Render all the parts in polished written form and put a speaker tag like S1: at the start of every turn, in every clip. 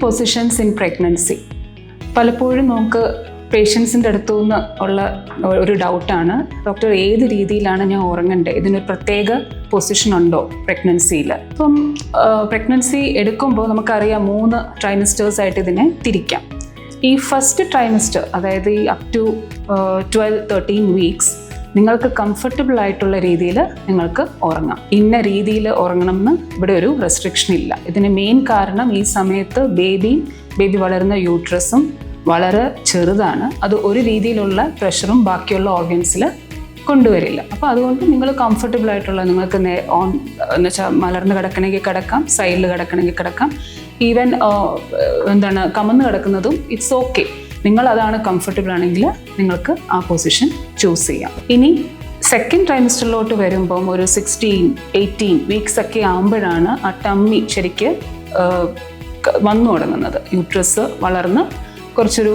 S1: Positions in pregnancy. പലപ്പോഴും നമുക്ക് പേഷ്യൻസിൻ്റെ അടുത്തു നിന്ന് ഉള്ള ഒരു ഡൗട്ടാണ്, ഡോക്ടർ ഏത് രീതിയിലാണ് ഞാൻ ഉറങ്ങേണ്ടത്, ഇതിനൊരു പ്രത്യേക പൊസിഷൻ ഉണ്ടോ പ്രഗ്നൻസിയിൽ. അപ്പം പ്രഗ്നൻസി എടുക്കുമ്പോൾ നമുക്കറിയാം 3 ട്രൈമസ്റ്റേഴ്സ് ആയിട്ട് ഇതിനെ തിരിക്കാം. ഈ ഫസ്റ്റ് ട്രൈമസ്റ്റർ, അതായത് ഈ അപ് ടു 12-13 വീക്സ് നിങ്ങൾക്ക് കംഫർട്ടബിൾ ആയിട്ടുള്ള രീതിയിൽ നിങ്ങൾക്ക് ഉറങ്ങാം. ഇന്ന രീതിയിൽ ഉറങ്ങണം എന്ന് ഇവിടെ ഒരു റെസ്ട്രിക്ഷൻ ഇല്ല. ഇതിന് മെയിൻ കാരണം ഈ സമയത്ത് ബേബി വളരുന്ന യൂട്രസും വളരെ ചെറുതാണ്. അത് ഒരു രീതിയിലുള്ള പ്രഷറും ബാക്കിയുള്ള ഓർഗൻസിൽ കൊണ്ടുവരില്ല. അപ്പോൾ അതുകൊണ്ട് നിങ്ങൾ കംഫർട്ടബിൾ ആയിട്ടുള്ള, നിങ്ങൾക്ക് എന്ന് വെച്ചാൽ മലർന്ന് കിടക്കണമെങ്കിൽ കിടക്കാം, സൈഡിൽ കിടക്കണമെങ്കിൽ കിടക്കാം, ഈവൻ കമന്ന് കിടക്കുന്നതും ഇറ്റ്സ് ഓക്കെ. നിങ്ങൾ അതാണ് കംഫർട്ടബിൾ ആണെങ്കിൽ നിങ്ങൾക്ക് ആ പൊസിഷൻ ചൂസ് ചെയ്യാം. ഇനി സെക്കൻഡ് ട്രൈമസ്റ്ററിലോട്ട് വരുമ്പം ഒരു 16-18 വീക്സ് ഒക്കെ ആകുമ്പോഴാണ് ആ ടമ്മി ശരിക്ക് വന്നു തുടങ്ങുന്നത്. യൂട്രസ് വളർന്ന് കുറച്ചൊരു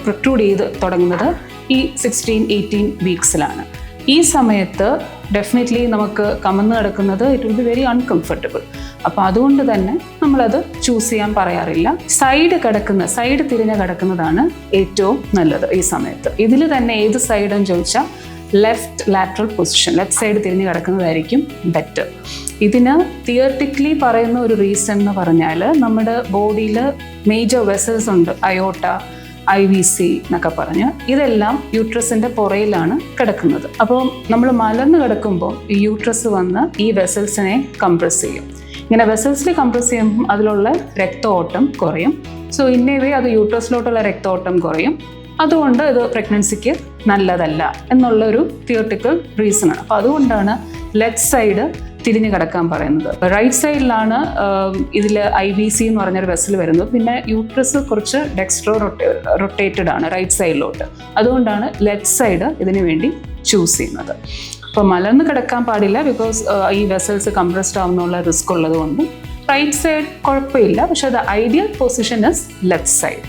S1: പ്രൊട്രൂഡ് ചെയ്ത് തുടങ്ങുന്നത് ഈ 16-18 വീക്സിലാണ്. ഈ സമയത്ത് ഡെഫിനറ്റ്ലി നമുക്ക് കമന്ന് കിടക്കുന്നത് it will be very uncomfortable. അപ്പോൾ അതുകൊണ്ട് തന്നെ നമ്മളത് ചൂസ് ചെയ്യാൻ പറയാറില്ല. സൈഡ് തിരിഞ്ഞ് കിടക്കുന്നതാണ് ഏറ്റവും നല്ലത് ഈ സമയത്ത്. ഇതിൽ തന്നെ ഏത് സൈഡെന്ന് ചോദിച്ചാൽ left lateral position, left side തിരിഞ്ഞ് കിടക്കുന്നതായിരിക്കും ബെറ്റർ. ഇതിന് തിയറിറ്റിക്കലി പറയുന്ന ഒരു റീസൺ എന്ന് പറഞ്ഞാൽ നമ്മുടെ ബോഡിയിൽ മേജർ വെസൽസ് ഉണ്ട്, അയോട്ട, IVC എന്നൊക്കെ പറഞ്ഞ്, ഇതെല്ലാം യൂട്രസിൻ്റെ പുറയിലാണ് കിടക്കുന്നത്. അപ്പോൾ നമ്മൾ മലർന്ന് കിടക്കുമ്പോൾ ഈ യൂട്രസ് വന്ന് ഈ വെസൽസിനെ കംപ്രസ് ചെയ്യും. ഇങ്ങനെ വെസൽസിൽ കംപ്രസ് ചെയ്യുമ്പോൾ അതിലുള്ള രക്തഓട്ടം കുറയും. സോ ഇന്നേവേ അത് യൂട്രസിലോട്ടുള്ള രക്തഓട്ടം കുറയും. അതുകൊണ്ട് ഇത് പ്രഗ്നൻസിക്ക് നല്ലതല്ല എന്നുള്ളൊരു തിയറിറ്റിക്കൽ റീസണാണ്. അപ്പോൾ അതുകൊണ്ടാണ് ലെഫ്റ്റ് സൈഡ് തിരിഞ്ഞ് കിടക്കാൻ പറയുന്നത്. റൈറ്റ് സൈഡിലാണ് ഇതിൽ IVC എന്ന് പറഞ്ഞൊരു വെസൽ വരുന്നത്. പിന്നെ യൂട്രസ് കുറച്ച് ഡെക്സ്ട്രോ റൊട്ടേറ്റഡ് ആണ് റൈറ്റ് സൈഡിലോട്ട്. അതുകൊണ്ടാണ് ലെഫ്റ്റ് സൈഡ് ഇതിനു വേണ്ടി ചൂസ് ചെയ്യുന്നത്. അപ്പോൾ മലർന്ന് കിടക്കാൻ പാടില്ല, ബിക്കോസ് ഈ വെസൽസ് കംപ്രസ്ഡ് ആവുന്നുള്ള റിസ്ക് ഉള്ളത് കൊണ്ട്. റൈറ്റ് സൈഡ് കുഴപ്പമില്ല, പക്ഷേ the ideal position is left side.